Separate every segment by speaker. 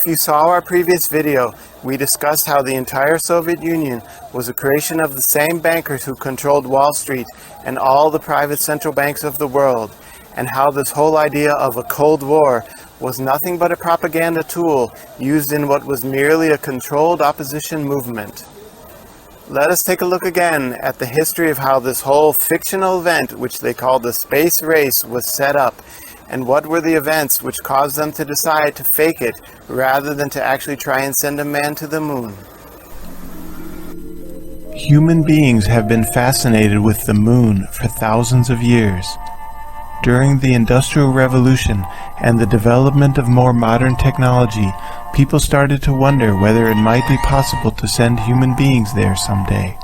Speaker 1: If you saw our previous video, we discussed how the entire Soviet Union was a creation of the same bankers who controlled Wall Street and all the private central banks of the world, and how this whole idea of a Cold War was nothing but a propaganda tool used in what was merely a controlled opposition movement. Let us take a look again at the history of how this whole fictional event, which they called the space race, was set up, and what were the events which caused them to decide to fake it rather than to actually try and send a man to the moon.
Speaker 2: Human beings have been fascinated with the moon for thousands of years. During the Industrial Revolution and the development of more modern technology, people started to wonder whether it might be possible to send human beings there someday.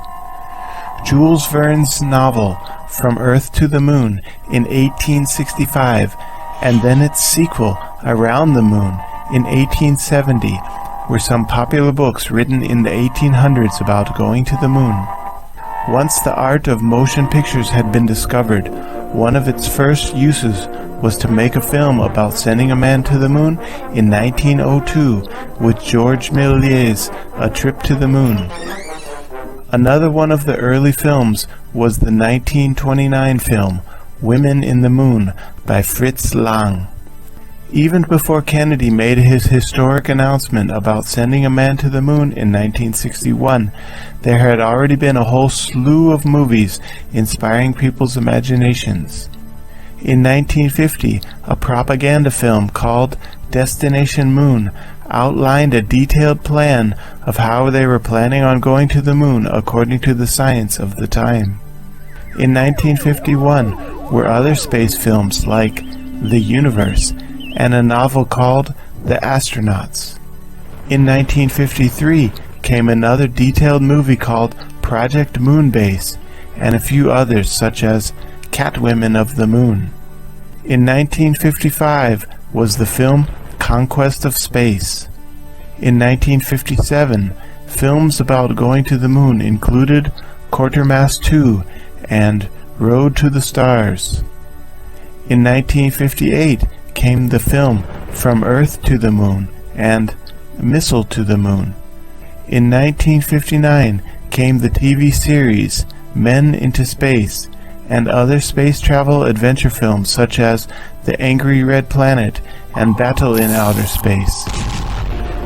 Speaker 2: Jules Verne's novel From Earth to the Moon in 1865, and then its sequel Around the Moon in 1870, were some popular books written in the 1800s about going to the moon. Once the art of motion pictures had been discovered, one of its first uses was to make a film about sending a man to the moon in 1902 with Georges Méliès' A Trip to the Moon. Another one of the early films was the 1929 film Women in the Moon by Fritz Lang. Even before Kennedy made his historic announcement about sending a man to the moon in 1961, there had already been a whole slew of movies inspiring people's imaginations. In 1950, a propaganda film called Destination Moon outlined a detailed plan of how they were planning on going to the moon according to the science of the time. In 1951 were other space films like The Universe and a novel called The Astronauts. In 1953 came another detailed movie called Project Moonbase, and a few others such as Catwomen of the Moon. In 1955 was the film Conquest of Space. In 1957, films about going to the moon included Quatermass 2 and Road to the Stars. In 1958 came the film From Earth to the Moon and Missile to the Moon. In 1959 came the TV series Men into Space and other space travel adventure films such as The Angry Red Planet and Battle in Outer Space.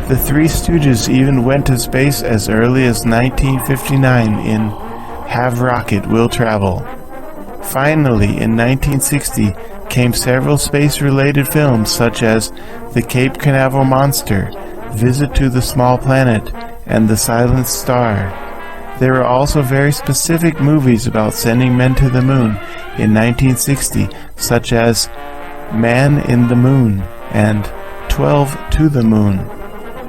Speaker 2: The Three Stooges even went to space as early as 1959 in Have Rocket, Will Travel. Finally, in 1960, came several space-related films such as The Cape Canaveral Monster, Visit to the Small Planet, and The Silent Star. There were also very specific movies about sending men to the moon in 1960, such as Man in the Moon and 12 to the Moon.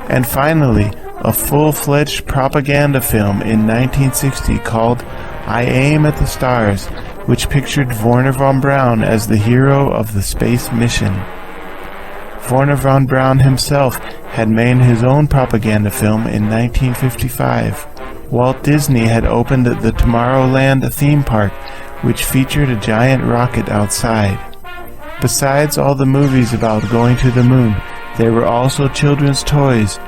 Speaker 2: And finally, a full-fledged propaganda film in 1960 called I Aim at the Stars, which pictured Wernher von Braun as the hero of the space mission. Wernher von Braun himself had made his own propaganda film in 1955. Walt Disney had opened the Tomorrowland theme park, which featured a giant rocket outside. Besides all the movies about going to the moon, there were also children's toys.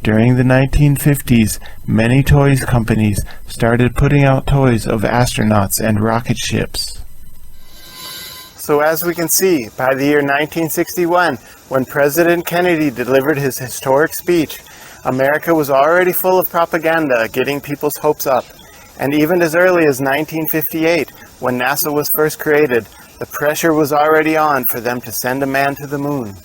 Speaker 2: During the 1950s, many toys companies started putting out toys of astronauts and rocket ships.
Speaker 1: So as we can see, by the year 1961, when President Kennedy delivered his historic speech, America was already full of propaganda, getting people's hopes up. And even as early as 1958, when NASA was first created, the pressure was already on for them to send a man to the moon.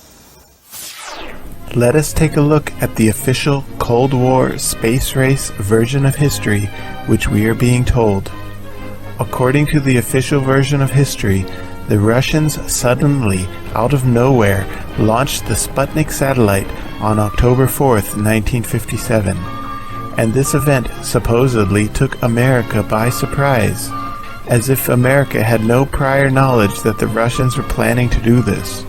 Speaker 2: Let us take a look at the official Cold War space race version of history which we are being told. According to the official version of history, the Russians suddenly, out of nowhere, launched the Sputnik satellite on October 4th, 1957. And this event supposedly took America by surprise, as if America had no prior knowledge that the Russians were planning to do this.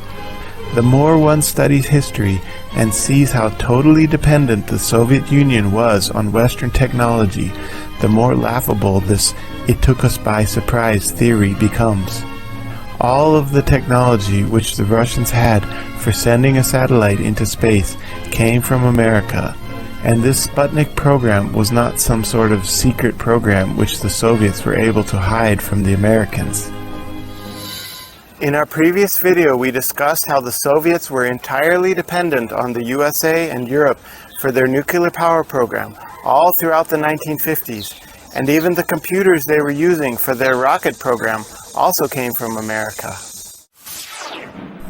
Speaker 2: The more one studies history and sees how totally dependent the Soviet Union was on Western technology, the more laughable this "it took us by surprise" theory becomes. All of the technology which the Russians had for sending a satellite into space came from America, and this Sputnik program was not some sort of secret program which the Soviets were able to hide from the Americans.
Speaker 1: In our previous video, we discussed how the Soviets were entirely dependent on the USA and Europe for their nuclear power program all throughout the 1950s, and even the computers they were using for their rocket program also came from America.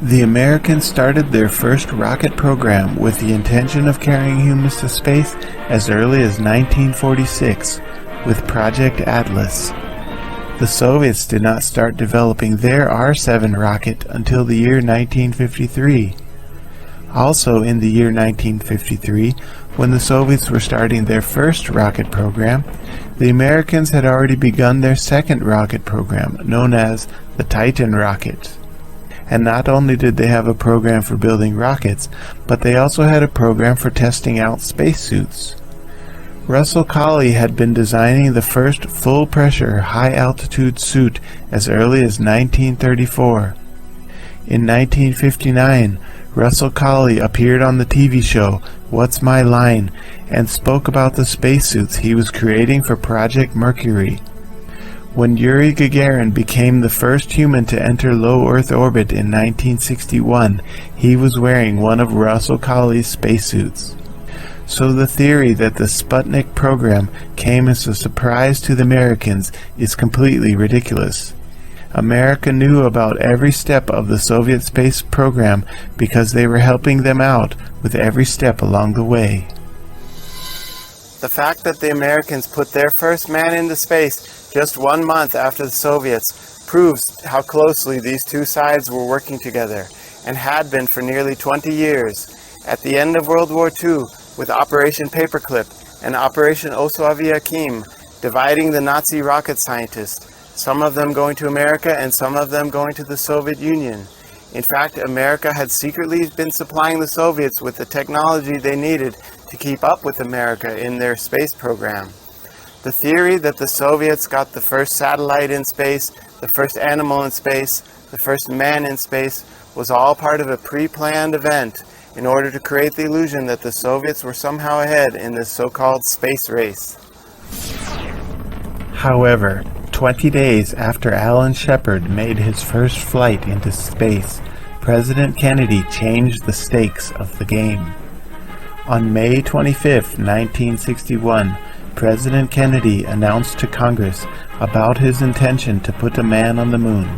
Speaker 2: The Americans started their first rocket program with the intention of carrying humans to space as early as 1946 with Project Atlas. The Soviets did not start developing their R-7 rocket until the year 1953. Also in the year 1953, when the Soviets were starting their first rocket program, the Americans had already begun their second rocket program, known as the Titan rocket. And not only did they have a program for building rockets, but they also had a program for testing out spacesuits. Russell Colley had been designing the first full-pressure, high-altitude suit as early as 1934. In 1959, Russell Colley appeared on the TV show What's My Line and spoke about the spacesuits he was creating for Project Mercury. When Yuri Gagarin became the first human to enter low Earth orbit in 1961, he was wearing one of Russell Colley's spacesuits. So the theory that the Sputnik program came as a surprise to the Americans is completely ridiculous. America knew about every step of the Soviet space program because they were helping them out with every step along the way.
Speaker 1: The fact that the Americans put their first man into space just 1 month after the Soviets proves how closely these two sides were working together, and had been for nearly 20 years. At the end of World War II, with Operation Paperclip and Operation Oswiakim, dividing the Nazi rocket scientists, some of them going to America and some of them going to the Soviet Union. In fact, America had secretly been supplying the Soviets with the technology they needed to keep up with America in their space program. The theory that the Soviets got the first satellite in space, the first animal in space, the first man in space, was all part of a pre-planned event in order to create the illusion that the Soviets were somehow ahead in this so-called space race.
Speaker 2: However, 20 days after Alan Shepard made his first flight into space, President Kennedy changed the stakes of the game. On May 25, 1961, President Kennedy announced to Congress about his intention to put a man on the moon,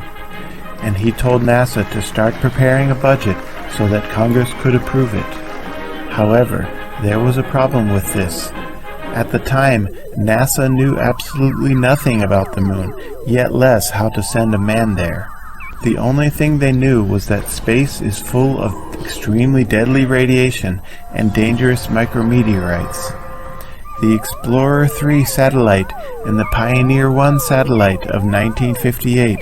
Speaker 2: and he told NASA to start preparing a budget so that Congress could approve it. However, there was a problem with this. At the time, NASA knew absolutely nothing about the moon, yet less how to send a man there. The only thing they knew was that space is full of extremely deadly radiation and dangerous micrometeorites. The Explorer 3 satellite and the Pioneer 1 satellite of 1958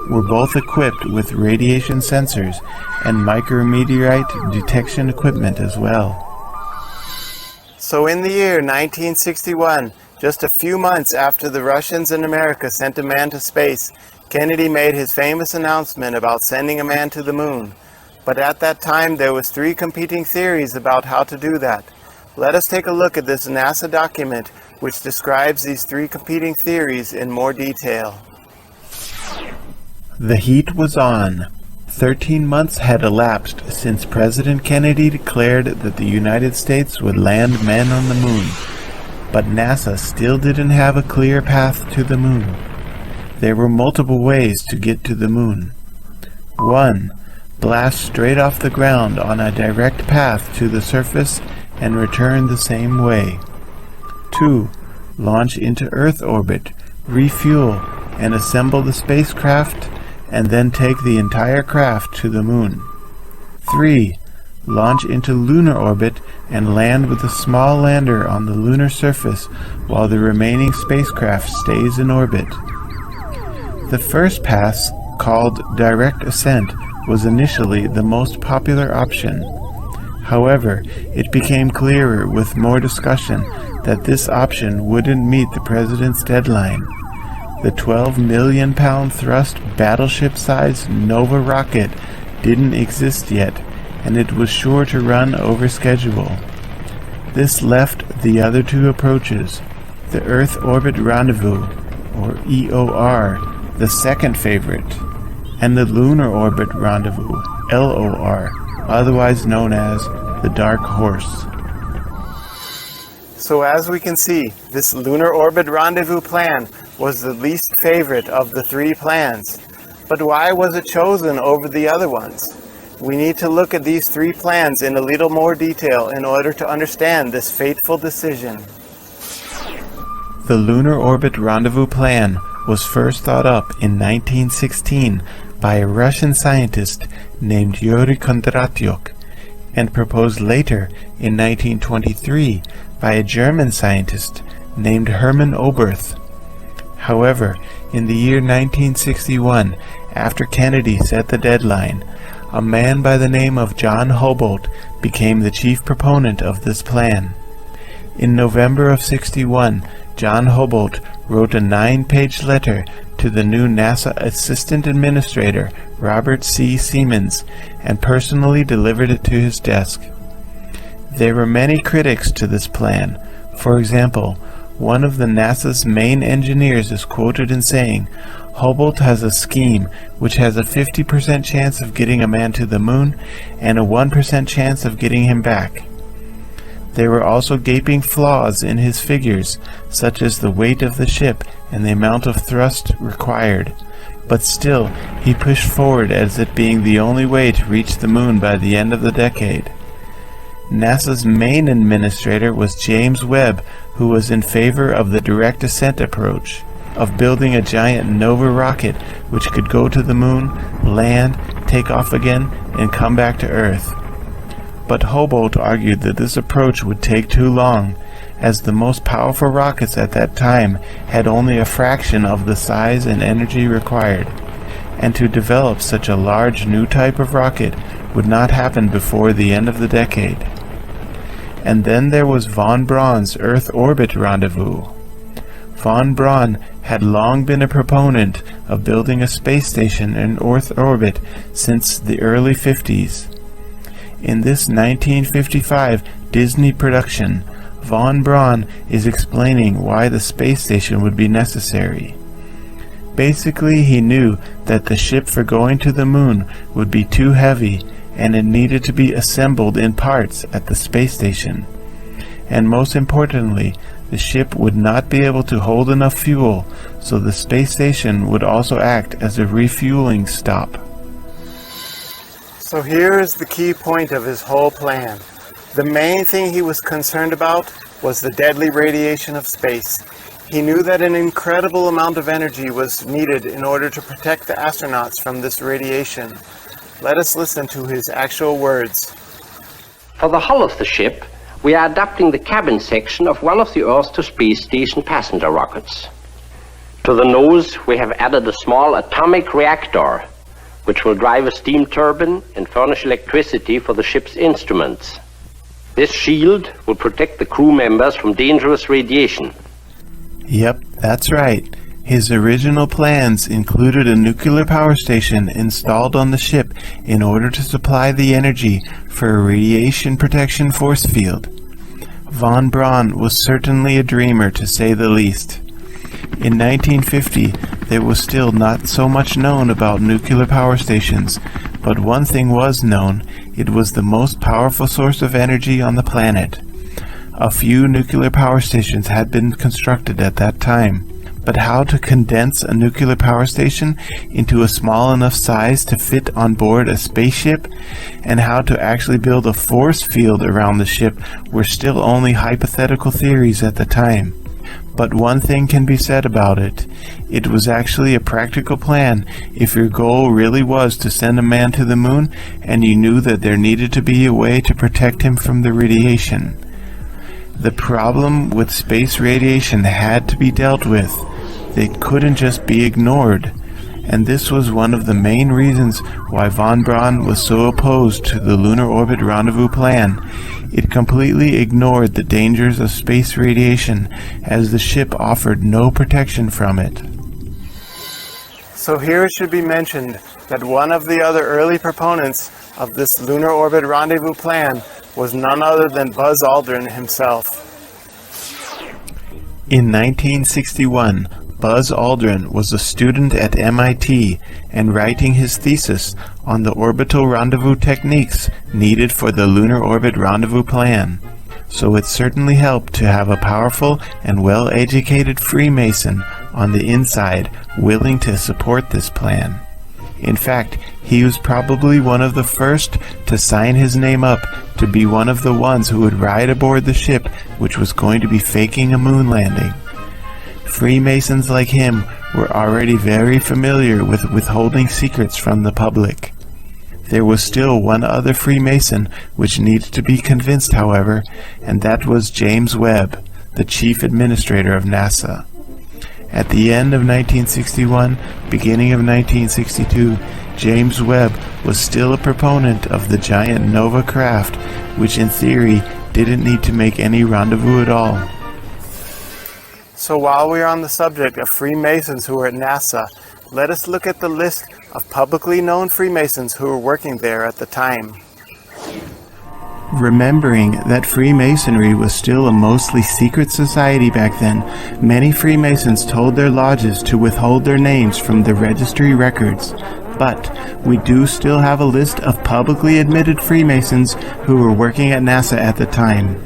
Speaker 2: were both equipped with radiation sensors and micrometeorite detection equipment as well.
Speaker 1: So in the year 1961, just a few months after the Russians and America sent a man to space, Kennedy made his famous announcement about sending a man to the moon. But at that time, there was 3 competing theories about how to do that. Let us take a look at this NASA document which describes these 3 competing theories in more detail.
Speaker 2: The heat was on. 13 months had elapsed since President Kennedy declared that the United States would land men on the moon, but NASA still didn't have a clear path to the moon. There were multiple ways to get to the moon. 1. Blast straight off the ground on a direct path to the surface and return the same way. 2. Launch into Earth orbit, refuel, and assemble the spacecraft, and then take the entire craft to the moon. 3. Launch into lunar orbit and land with a small lander on the lunar surface while the remaining spacecraft stays in orbit. The first pass, called direct ascent, was initially the most popular option. However, it became clearer with more discussion that this option wouldn't meet the president's deadline. The 12 million pound thrust battleship-sized Nova rocket didn't exist yet, and it was sure to run over schedule. This left the other two approaches, the Earth Orbit Rendezvous, or EOR, the second favorite, and the Lunar Orbit Rendezvous, LOR, otherwise known as the Dark Horse.
Speaker 1: So as we can see, this Lunar Orbit Rendezvous plan was the least favorite of the three plans. But why was it chosen over the other ones? We need to look at these three plans in a little more detail in order to understand this fateful decision.
Speaker 2: The Lunar Orbit Rendezvous plan was first thought up in 1916 by a Russian scientist named Yuri Kondratyuk, and proposed later in 1923 by a German scientist named Hermann Oberth. However, in the year 1961, after Kennedy set the deadline, a man by the name of John Houbolt became the chief proponent of this plan. In November of '61, John Houbolt wrote a 9-page letter to the new NASA Assistant Administrator, Robert C. Siemens, and personally delivered it to his desk. There were many critics to this plan. For example, one of the NASA's main engineers is quoted in saying, "Houbolt has a scheme which has a 50% chance of getting a man to the moon and a 1% chance of getting him back." There were also gaping flaws in his figures, such as the weight of the ship and the amount of thrust required. But still, he pushed forward as it being the only way to reach the moon by the end of the decade. NASA's main administrator was James Webb, who was in favor of the direct ascent approach, of building a giant Nova rocket which could go to the moon, land, take off again, and come back to Earth. But Houbolt argued that this approach would take too long, as the most powerful rockets at that time had only a fraction of the size and energy required, and to develop such a large new type of rocket would not happen before the end of the decade. And then there was von Braun's Earth Orbit Rendezvous. Von Braun had long been a proponent of building a space station in Earth orbit since the early 50s. In this 1955 Disney production, von Braun is explaining why the space station would be necessary. Basically, he knew that the ship for going to the moon would be too heavy and it needed to be assembled in parts at the space station. And most importantly, the ship would not be able to hold enough fuel, so the space station would also act as a refueling stop.
Speaker 1: So here is the key point of his whole plan. The main thing he was concerned about was the deadly radiation of space. He knew that an incredible amount of energy was needed in order to protect the astronauts from this radiation. Let us listen to his actual words.
Speaker 3: For the hull of the ship, we are adapting the cabin section of one of the Earth to Space Station passenger rockets. To the nose, we have added a small atomic reactor, which will drive a steam turbine and furnish electricity for the ship's instruments. This shield will protect the crew members from dangerous radiation.
Speaker 2: Yep, that's right. His original plans included a nuclear power station installed on the ship in order to supply the energy for a radiation protection force field. Von Braun was certainly a dreamer, to say the least. In 1950, there was still not so much known about nuclear power stations, but one thing was known: it was the most powerful source of energy on the planet. A few nuclear power stations had been constructed at that time, but how to condense a nuclear power station into a small enough size to fit on board a spaceship, and how to actually build a force field around the ship were still only hypothetical theories at the time. But one thing can be said about it. It was actually a practical plan if your goal really was to send a man to the moon and you knew that there needed to be a way to protect him from the radiation. The problem with space radiation had to be dealt with. It couldn't just be ignored. And this was one of the main reasons why von Braun was so opposed to the lunar orbit rendezvous plan. It completely ignored the dangers of space radiation, as the ship offered no protection from it.
Speaker 1: So here it should be mentioned that one of the other early proponents of this lunar orbit rendezvous plan was none other than Buzz Aldrin himself.
Speaker 2: In 1961, Buzz Aldrin was a student at MIT and writing his thesis on the orbital rendezvous techniques needed for the lunar orbit rendezvous plan. So it certainly helped to have a powerful and well-educated Freemason on the inside willing to support this plan. In fact, he was probably one of the first to sign his name up to be one of the ones who would ride aboard the ship which was going to be faking a moon landing. Freemasons like him were already very familiar with withholding secrets from the public. There was still one other Freemason which needed to be convinced, however, and that was James Webb, the chief administrator of NASA. At the end of 1961, beginning of 1962, James Webb was still a proponent of the giant Nova craft, which in theory didn't need to make any rendezvous at all.
Speaker 1: So while we are on the subject of Freemasons who were at NASA, let us look at the list of publicly known Freemasons who were working there at the time.
Speaker 2: Remembering that Freemasonry was still a mostly secret society back then, many Freemasons told their lodges to withhold their names from the registry records. But we do still have a list of publicly admitted Freemasons who were working at NASA at the time.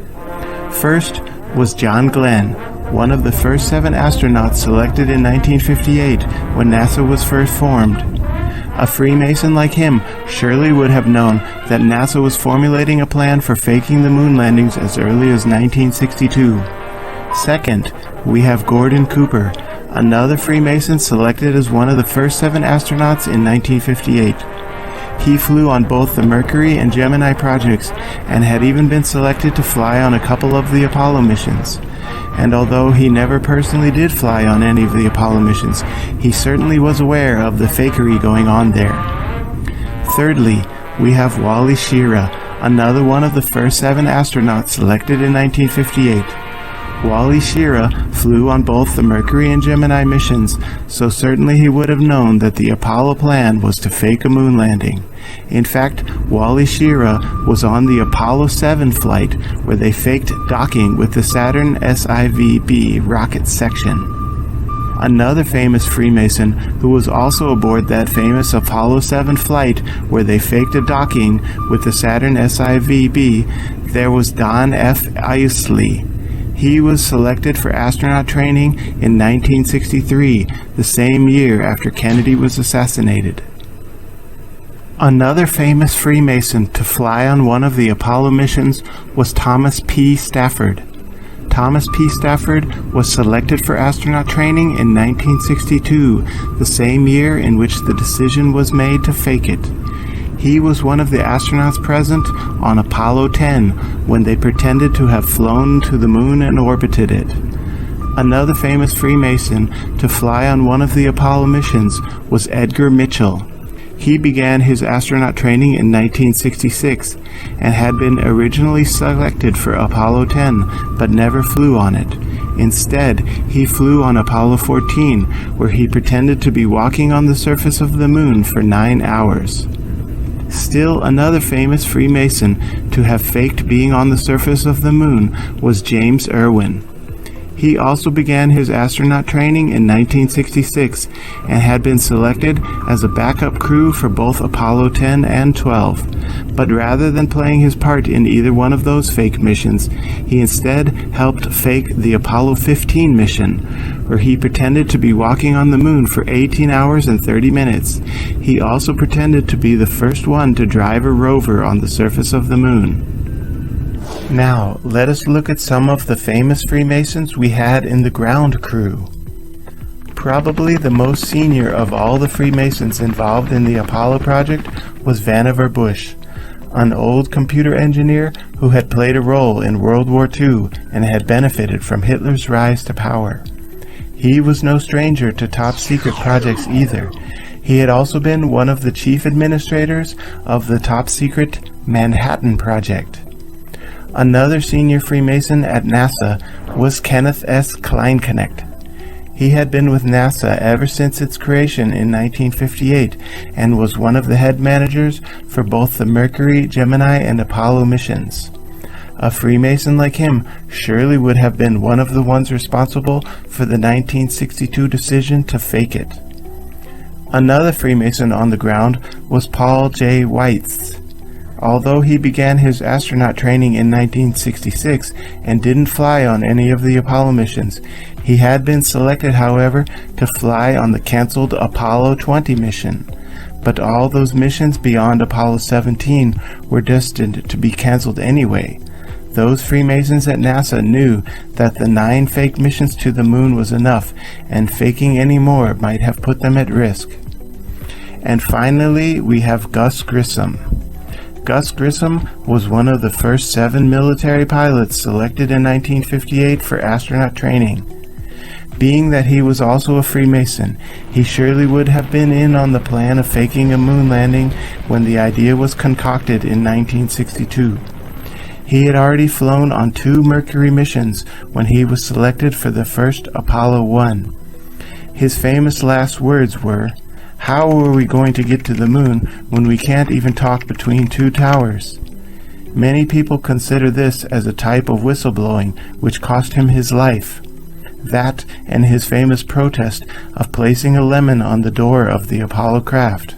Speaker 2: First was John Glenn, one of the first 7 astronauts selected in 1958 when NASA was first formed. A Freemason like him surely would have known that NASA was formulating a plan for faking the moon landings as early as 1962. Second, we have Gordon Cooper, another Freemason selected as one of the first 7 astronauts in 1958. He flew on both the Mercury and Gemini projects and had even been selected to fly on a couple of the Apollo missions. And although he never personally did fly on any of the Apollo missions, he certainly was aware of the fakery going on there. Thirdly, we have Wally Schirra, another one of the first 7 astronauts selected in 1958. Wally Schirra flew on both the Mercury and Gemini missions, so certainly he would have known that the Apollo plan was to fake a moon landing. In fact, Wally Schirra was on the Apollo 7 flight where they faked docking with the Saturn SIVB rocket section. Another famous Freemason who was also aboard that famous Apollo 7 flight where they faked a docking with the Saturn SIVB, there was Don F. Isley. He was selected for astronaut training in 1963, the same year after Kennedy was assassinated. Another famous Freemason to fly on one of the Apollo missions was Thomas P. Stafford. Thomas P. Stafford was selected for astronaut training in 1962, the same year in which the decision was made to fake it. He was one of the astronauts present on Apollo 10 when they pretended to have flown to the moon and orbited it. Another famous Freemason to fly on one of the Apollo missions was Edgar Mitchell. He began his astronaut training in 1966 and had been originally selected for Apollo 10 but never flew on it. Instead, he flew on Apollo 14 where he pretended to be walking on the surface of the moon for 9 hours. Still another famous Freemason to have faked being on the surface of the moon was James Irwin. He also began his astronaut training in 1966 and had been selected as a backup crew for both Apollo 10 and 12. But rather than playing his part in either one of those fake missions, he instead helped fake the Apollo 15 mission, where he pretended to be walking on the moon for 18 hours and 30 minutes. He also pretended to be the first one to drive a rover on the surface of the moon. Now, let us look at some of the famous Freemasons we had in the ground crew. Probably the most senior of all the Freemasons involved in the Apollo project was Vannevar Bush, an old computer engineer who had played a role in World War II and had benefited from Hitler's rise to power. He was no stranger to top-secret projects either. He had also been one of the chief administrators of the top-secret Manhattan Project. Another senior Freemason at NASA was Kenneth S. Kleinknecht. He had been with NASA ever since its creation in 1958 and was one of the head managers for both the Mercury, Gemini, and Apollo missions. A Freemason like him surely would have been one of the ones responsible for the 1962 decision to fake it. Another Freemason on the ground was Paul J. Weitz. Although he began his astronaut training in 1966 and didn't fly on any of the Apollo missions, he had been selected, however, to fly on the canceled Apollo 20 mission. But all those missions beyond Apollo 17 were destined to be canceled anyway. Those Freemasons at NASA knew that the 9 fake missions to the moon was enough, and faking any more might have put them at risk. And finally, we have Gus Grissom. Gus Grissom was one of the first 7 military pilots selected in 1958 for astronaut training. Being that he was also a Freemason, he surely would have been in on the plan of faking a moon landing when the idea was concocted in 1962. He had already flown on 2 Mercury missions when he was selected for the first Apollo 1. His famous last words were, "How are we going to get to the moon when we can't even talk between 2 towers?" Many people consider this as a type of whistleblowing which cost him his life. That and his famous protest of placing a lemon on the door of the Apollo craft.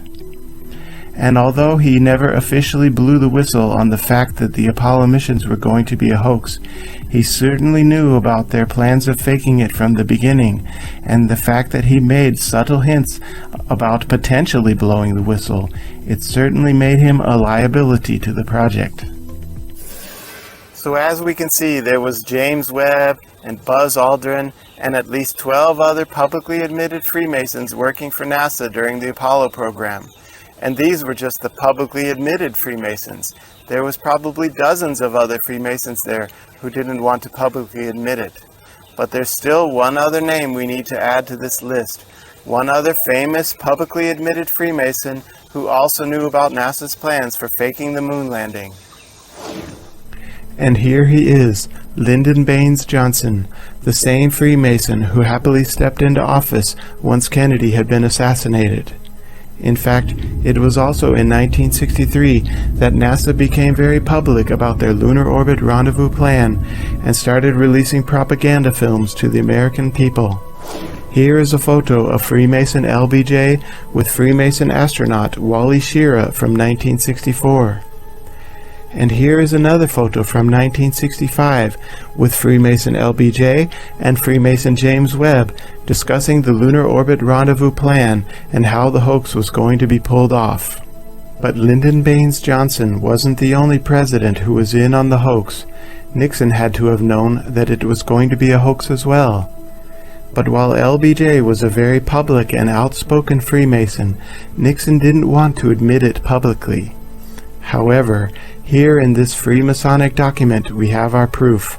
Speaker 2: And although he never officially blew the whistle on the fact that the Apollo missions were going to be a hoax, he certainly knew about their plans of faking it from the beginning, and the fact that he made subtle hints about potentially blowing the whistle, it certainly made him a liability to the project.
Speaker 1: So as we can see, there was James Webb and Buzz Aldrin and at least 12 other publicly admitted Freemasons working for NASA during the Apollo program. And these were just the publicly admitted Freemasons. There was probably dozens of other Freemasons there who didn't want to publicly admit it. But there's still one other name we need to add to this list. One other famous publicly admitted Freemason who also knew about NASA's plans for faking the moon landing.
Speaker 2: And here he is, Lyndon Baines Johnson, the same Freemason who happily stepped into office once Kennedy had been assassinated. In fact, it was also in 1963 that NASA became very public about their lunar orbit rendezvous plan and started releasing propaganda films to the American people. Here is a photo of Freemason LBJ with Freemason astronaut Wally Schirra from 1964. And here is another photo from 1965 with Freemason LBJ and Freemason James Webb discussing the lunar orbit rendezvous plan and how the hoax was going to be pulled off. But Lyndon Baines Johnson wasn't the only president who was in on the hoax. Nixon had to have known that it was going to be a hoax as well. But while LBJ was a very public and outspoken Freemason, Nixon didn't want to admit it publicly. However, here in this Freemasonic document we have our proof.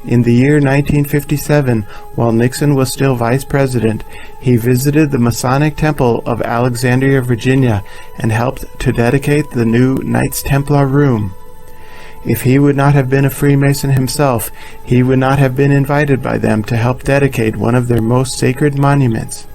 Speaker 2: In the year 1957, while Nixon was still vice president, he visited the Masonic Temple of Alexandria, Virginia, and helped to dedicate the new Knights Templar room. If he would not have been a Freemason himself, he would not have been invited by them to help dedicate one of their most sacred monuments.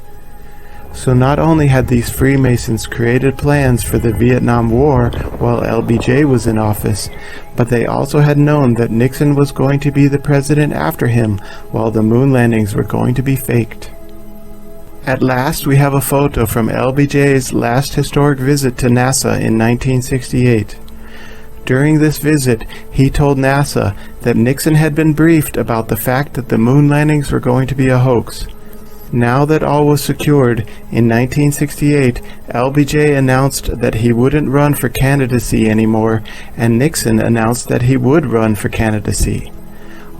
Speaker 2: So not only had these Freemasons created plans for the Vietnam War while LBJ was in office, but they also had known that Nixon was going to be the president after him while the moon landings were going to be faked. At last we have a photo from LBJ's last historic visit to NASA in 1968. During this visit, he told NASA that Nixon had been briefed about the fact that the moon landings were going to be a hoax. Now that all was secured, in 1968, LBJ announced that he wouldn't run for candidacy anymore, and Nixon announced that he would run for candidacy.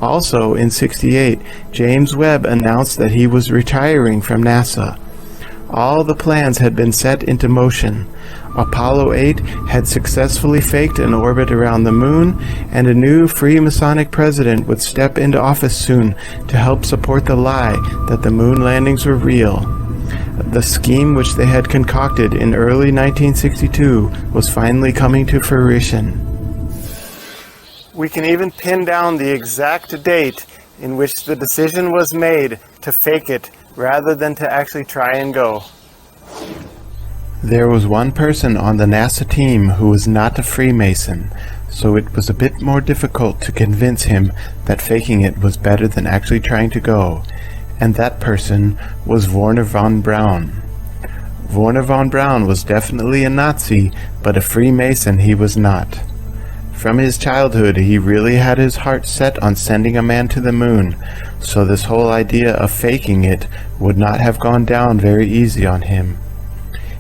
Speaker 2: Also, in '68, James Webb announced that he was retiring from NASA. All the plans had been set into motion. Apollo 8 had successfully faked an orbit around the moon, and a new Freemasonic president would step into office soon to help support the lie that the moon landings were real. The scheme which they had concocted in early 1962 was finally coming to fruition.
Speaker 1: We can even pin down the exact date in which the decision was made to fake it rather than to actually try and go.
Speaker 2: There was one person on the NASA team who was not a Freemason, so it was a bit more difficult to convince him that faking it was better than actually trying to go, and that person was Wernher von Braun. Wernher von Braun was definitely a Nazi, but a Freemason he was not. From his childhood, he really had his heart set on sending a man to the moon, so this whole idea of faking it would not have gone down very easy on him.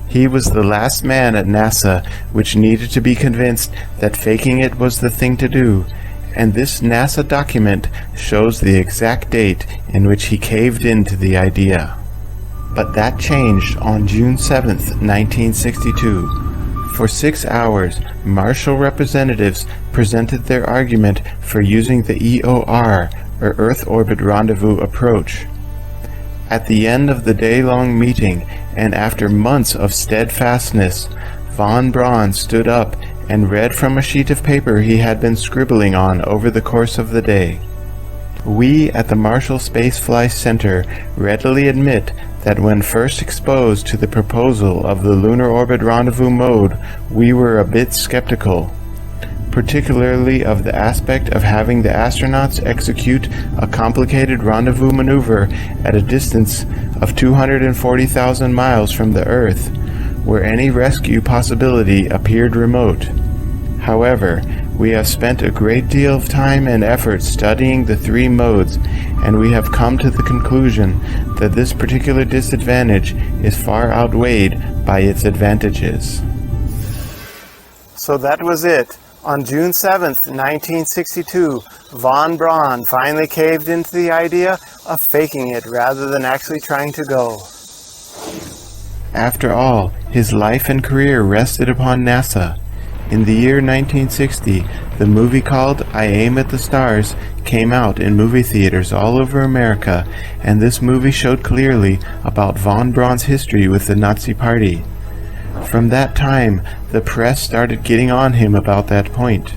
Speaker 2: He was the last man at NASA which needed to be convinced that faking it was the thing to do, and this NASA document shows the exact date in which he caved into the idea. But that changed on June 7th, 1962. For 6 hours, Marshall representatives presented their argument for using the EOR, or Earth Orbit Rendezvous approach. At the end of the day-long meeting, and after months of steadfastness, von Braun stood up and read from a sheet of paper he had been scribbling on over the course of the day. We at the Marshall Space Flight Center readily admit that when first exposed to the proposal of the lunar orbit rendezvous mode, we were a bit skeptical, particularly of the aspect of having the astronauts execute a complicated rendezvous maneuver at a distance of 240,000 miles from the Earth, where any rescue possibility appeared remote. However, we have spent a great deal of time and effort studying the three modes, and we have come to the conclusion that this particular disadvantage is far outweighed by its advantages.
Speaker 1: So that was it. On June 7th, 1962, von Braun finally caved into the idea of faking it rather than actually trying to go.
Speaker 2: After all, his life and career rested upon NASA. In the year 1960, the movie called I Aim at the Stars came out in movie theaters all over America, and this movie showed clearly about von Braun's history with the Nazi Party. From that time, the press started getting on him about that point.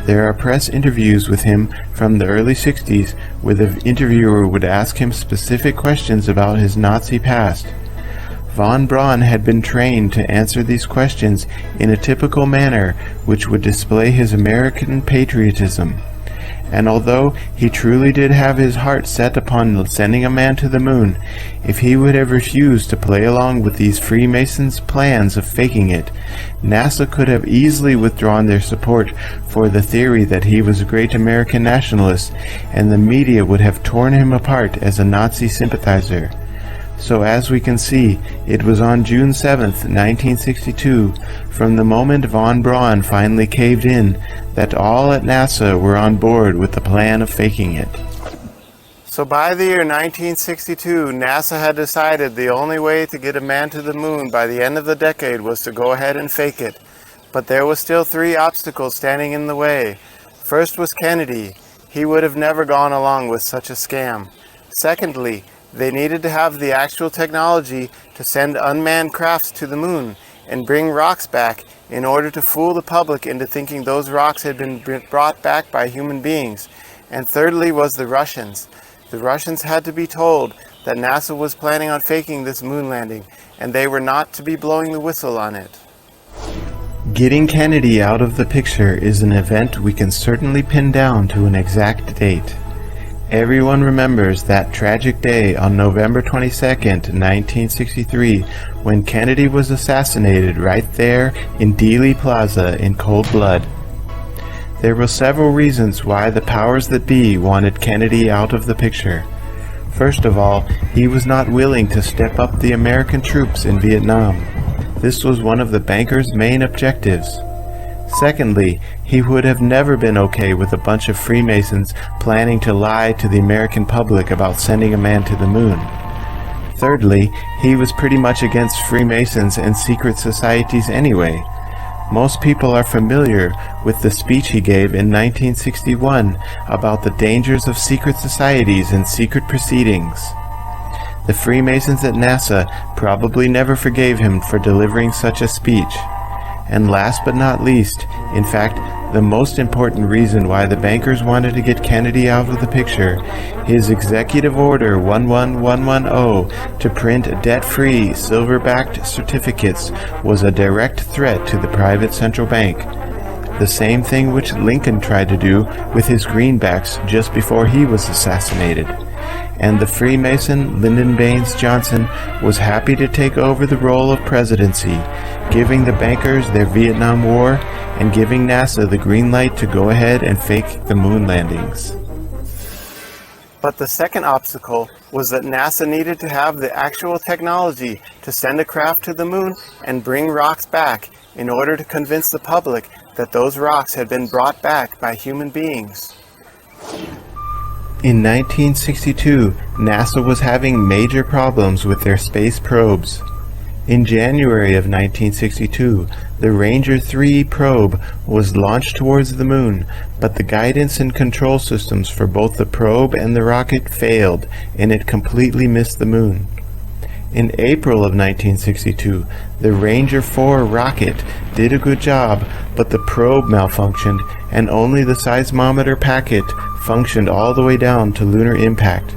Speaker 2: There are press interviews with him from the early 60s where the interviewer would ask him specific questions about his Nazi past. Von Braun had been trained to answer these questions in a typical manner which would display his American patriotism. And although he truly did have his heart set upon sending a man to the moon, if he would have refused to play along with these Freemasons' plans of faking it, NASA could have easily withdrawn their support for the theory that he was a great American nationalist, and the media would have torn him apart as a Nazi sympathizer. So as we can see, it was on June 7th, 1962, from the moment von Braun finally caved in, that all at NASA were on board with the plan of faking it.
Speaker 1: So by the year 1962, NASA had decided the only way to get a man to the moon by the end of the decade was to go ahead and fake it. But there was still three obstacles standing in the way. First was Kennedy. He would have never gone along with such a scam. Secondly, they needed to have the actual technology to send unmanned crafts to the moon and bring rocks back in order to fool the public into thinking those rocks had been brought back by human beings. And thirdly was the Russians. The Russians had to be told that NASA was planning on faking this moon landing, and they were not to be blowing the whistle on it.
Speaker 2: Getting Kennedy out of the picture is an event we can certainly pin down to an exact date. Everyone remembers that tragic day on November 22nd, 1963, when Kennedy was assassinated right there in Dealey Plaza in cold blood. There were several reasons why the powers that be wanted Kennedy out of the picture. First of all, he was not willing to step up the American troops in Vietnam. This was one of the banker's main objectives. Secondly, he would have never been okay with a bunch of Freemasons planning to lie to the American public about sending a man to the moon. Thirdly, he was pretty much against Freemasons and secret societies anyway. Most people are familiar with the speech he gave in 1961 about the dangers of secret societies and secret proceedings. The Freemasons at NASA probably never forgave him for delivering such a speech. And last but not least, in fact, the most important reason why the bankers wanted to get Kennedy out of the picture, his Executive Order 11110 to print debt-free, silver-backed certificates was a direct threat to the private central bank. The same thing which Lincoln tried to do with his greenbacks just before he was assassinated. And the Freemason Lyndon Baines Johnson was happy to take over the role of presidency, giving the bankers their Vietnam War and giving NASA the green light to go ahead and fake the moon landings.
Speaker 1: But the second obstacle was that NASA needed to have the actual technology to send a craft to the moon and bring rocks back in order to convince the public that those rocks had been brought back by human beings.
Speaker 2: In 1962, NASA was having major problems with their space probes. In January of 1962, the Ranger 3 probe was launched towards the moon, but the guidance and control systems for both the probe and the rocket failed, and it completely missed the moon. In April of 1962, the Ranger 4 rocket did a good job, but the probe malfunctioned, and only the seismometer packet functioned all the way down to lunar impact.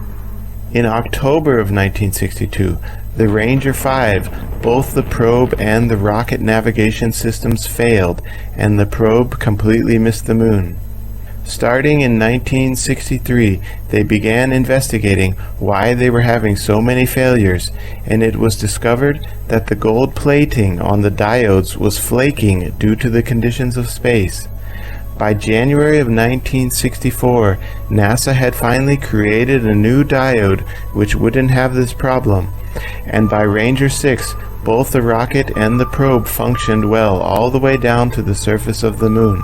Speaker 2: In October of 1962, the Ranger 5, both the probe and the rocket navigation systems failed, and the probe completely missed the moon. Starting in 1963, they began investigating why they were having so many failures, and it was discovered that the gold plating on the diodes was flaking due to the conditions of space. By January of 1964, NASA had finally created a new diode which wouldn't have this problem, and by Ranger 6, both the rocket and the probe functioned well all the way down to the surface of the moon.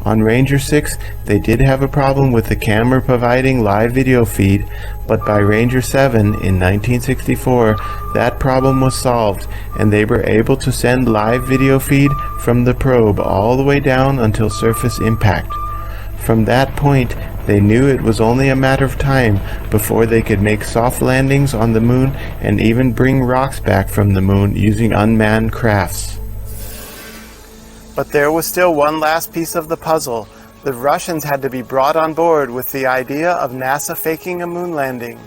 Speaker 2: On Ranger 6, they did have a problem with the camera providing live video feed, but by Ranger 7 in 1964, that problem was solved, and they were able to send live video feed from the probe all the way down until surface impact. From that point, they knew it was only a matter of time before they could make soft landings on the moon and even bring rocks back from the moon using unmanned crafts.
Speaker 1: But there was still one last piece of the puzzle. The Russians had to be brought on board with the idea of NASA faking a moon landing.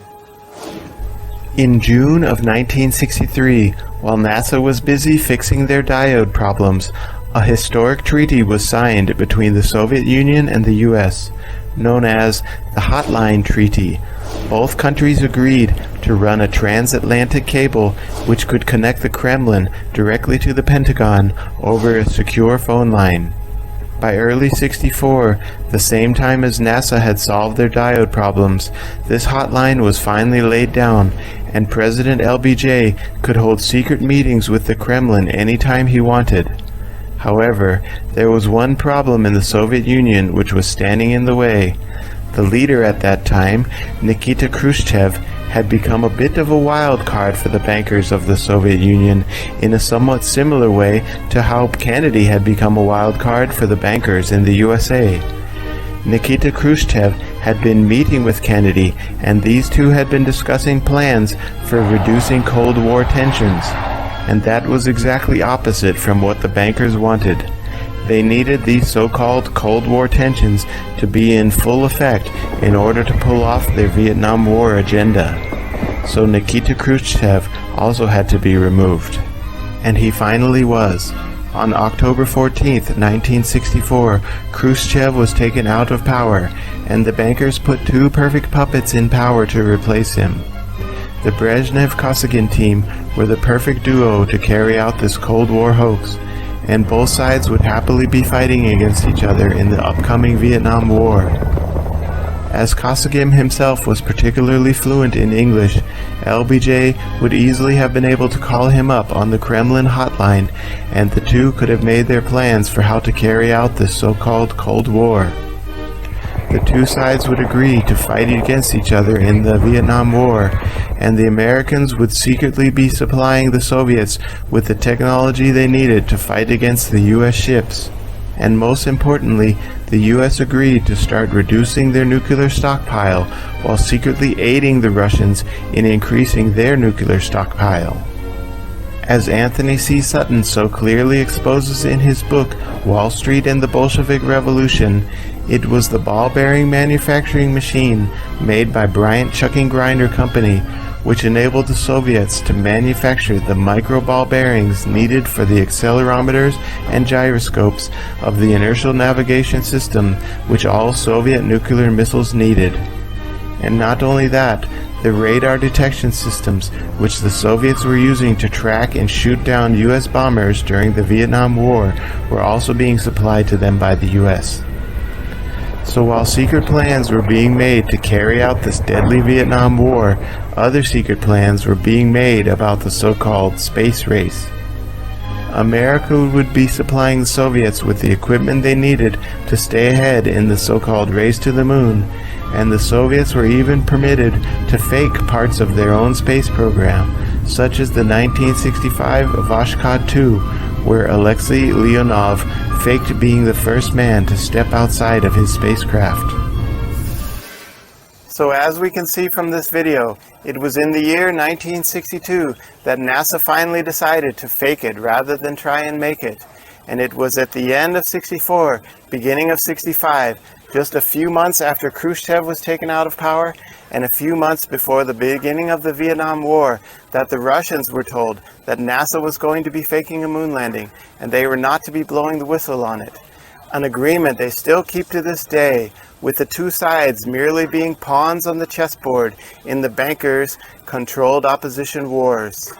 Speaker 2: In June of 1963, while NASA was busy fixing their diode problems, a historic treaty was signed between the Soviet Union and the US, known as the Hotline Treaty. Both countries agreed to run a transatlantic cable which could connect the Kremlin directly to the Pentagon over a secure phone line. By early '64, the same time as NASA had solved their diode problems, this hotline was finally laid down, and President LBJ could hold secret meetings with the Kremlin anytime he wanted. However, there was one problem in the Soviet Union which was standing in the way. The leader at that time, Nikita Khrushchev, had become a bit of a wild card for the bankers of the Soviet Union in a somewhat similar way to how Kennedy had become a wild card for the bankers in the USA. Nikita Khrushchev had been meeting with Kennedy, and these two had been discussing plans for reducing Cold War tensions, and that was exactly opposite from what the bankers wanted. They needed these so-called Cold War tensions to be in full effect in order to pull off their Vietnam War agenda. So Nikita Khrushchev also had to be removed. And he finally was. On October 14th, 1964, Khrushchev was taken out of power, and the bankers put two perfect puppets in power to replace him. The Brezhnev-Kosygin team were the perfect duo to carry out this Cold War hoax, and both sides would happily be fighting against each other in the upcoming Vietnam War. As Kosygin himself was particularly fluent in English, LBJ would easily have been able to call him up on the Kremlin hotline, and the two could have made their plans for how to carry out this so-called Cold War. The two sides would agree to fight against each other in the Vietnam War, and the Americans would secretly be supplying the Soviets with the technology they needed to fight against the U.S. ships. And most importantly, the U.S. agreed to start reducing their nuclear stockpile while secretly aiding the Russians in increasing their nuclear stockpile. As Anthony C. Sutton so clearly exposes in his book Wall Street and the Bolshevik Revolution, it was the ball-bearing manufacturing machine made by Bryant Chucking Grinder Company which enabled the Soviets to manufacture the micro ball bearings needed for the accelerometers and gyroscopes of the inertial navigation system which all Soviet nuclear missiles needed. And not only that, the radar detection systems which the Soviets were using to track and shoot down U.S. bombers during the Vietnam War were also being supplied to them by the U.S. So while secret plans were being made to carry out this deadly Vietnam War, other secret plans were being made about the so-called space race. America would be supplying the Soviets with the equipment they needed to stay ahead in the so-called race to the moon, and the Soviets were even permitted to fake parts of their own space program, such as the 1965 Voskhod 2, where Alexei Leonov faked being the first man to step outside of his spacecraft.
Speaker 1: So as we can see from this video, it was in the year 1962 that NASA finally decided to fake it rather than try and make it. And it was at the end of 64, beginning of 65, just a few months after Khrushchev was taken out of power, and a few months before the beginning of the Vietnam War, that the Russians were told that NASA was going to be faking a moon landing, and they were not to be blowing the whistle on it. An agreement they still keep to this day, with the two sides merely being pawns on the chessboard in the bankers' controlled opposition wars.